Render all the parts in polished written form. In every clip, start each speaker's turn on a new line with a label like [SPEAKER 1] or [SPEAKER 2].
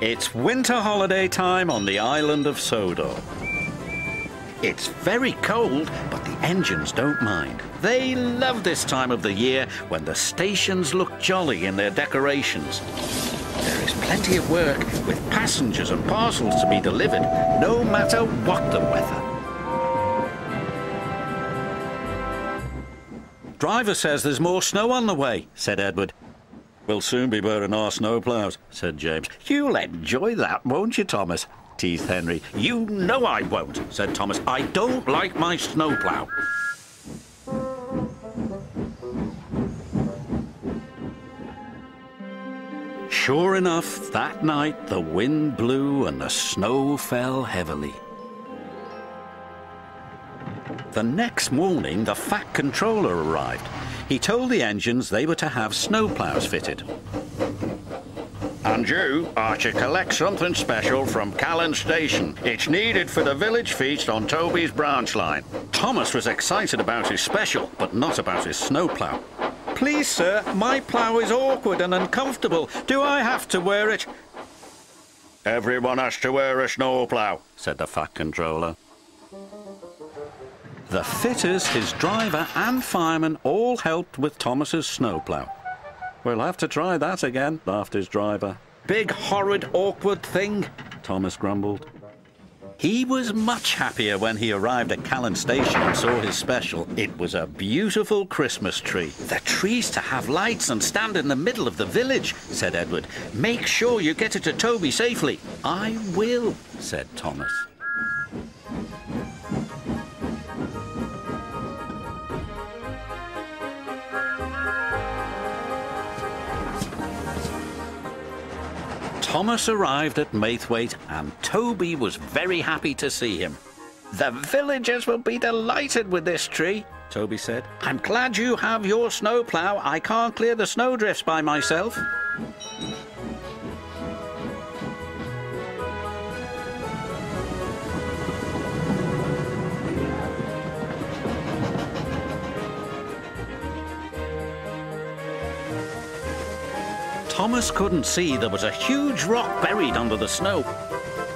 [SPEAKER 1] It's winter holiday time on the island of Sodor. It's very cold, but the engines don't mind. They love this time of the year when the stations look jolly in their decorations. There is plenty of work with passengers and parcels to be delivered, no matter what the weather. Driver says there's more snow on the way, said Edward. We'll soon be burning our snowplows, said James. You'll enjoy that, won't you, Thomas? Teased Henry. You know I won't, said Thomas. I don't like my snowplow. Sure enough, that night the wind blew and the snow fell heavily. The next morning, the Fat Controller arrived. He told the engines they were to have snowplows fitted. And you are to collect something special from Callan Station. It's needed for the village feast on Toby's branch line. Thomas was excited about his special, but not about his snowplow. Please, sir, my plough is awkward and uncomfortable. Do I have to wear it? Everyone has to wear a snowplow, said the Fat Controller. The fitters, his driver and fireman all helped with Thomas's snowplow. We'll have to try that again, laughed his driver. Big, horrid, awkward thing, Thomas grumbled. He was much happier when he arrived at Callan Station and saw his special. It was a beautiful Christmas tree. The tree's to have lights and stand in the middle of the village, said Edward. Make sure you get it to Toby safely. I will, said Thomas. Thomas arrived at Maithwaite and Toby was very happy to see him. The villagers will be delighted with this tree, Toby said. I'm glad you have your snowplow. I can't clear the snowdrifts by myself. Thomas couldn't see there was a huge rock buried under the snow.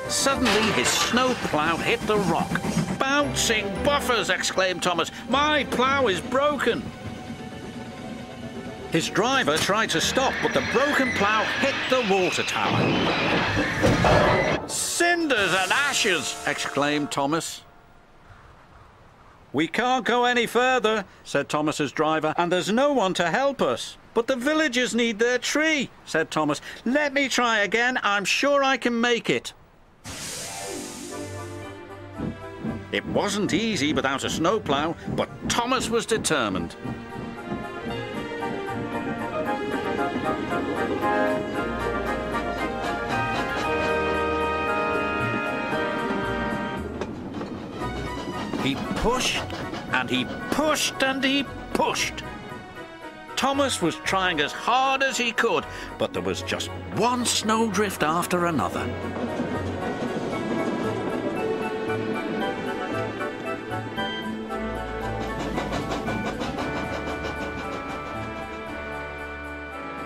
[SPEAKER 1] Suddenly, his snowplow hit the rock. Bouncing buffers, exclaimed Thomas. My plow is broken. His driver tried to stop, but the broken plow hit the water tower. Cinders and ashes, exclaimed Thomas. We can't go any further, said Thomas's driver, and there's no one to help us. But the villagers need their tree, said Thomas. Let me try again. I'm sure I can make it. It wasn't easy without a snowplow, but Thomas was determined. He pushed, and he pushed, and he pushed. Thomas was trying as hard as he could, but there was just one snowdrift after another.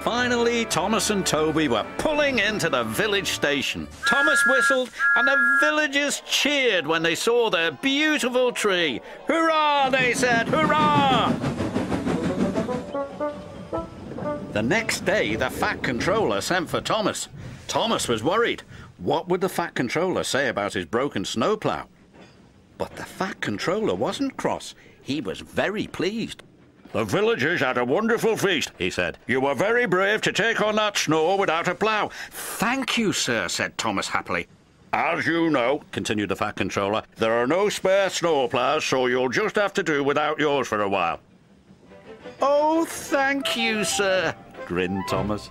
[SPEAKER 1] Finally, Thomas and Toby were pulling into the village station. Thomas whistled, and the villagers cheered when they saw their beautiful tree. Hurrah, they said, hurrah! The next day, the Fat Controller sent for Thomas. Thomas was worried. What would the Fat Controller say about his broken snowplow? But the Fat Controller wasn't cross. He was very pleased. The villagers had a wonderful feast, he said. You were very brave to take on that snow without a plough. Thank you, sir, said Thomas happily. As you know, continued the Fat Controller, there are no spare snowploughs, so you'll just have to do without yours for a while. Oh, thank you, sir, grinned Thomas.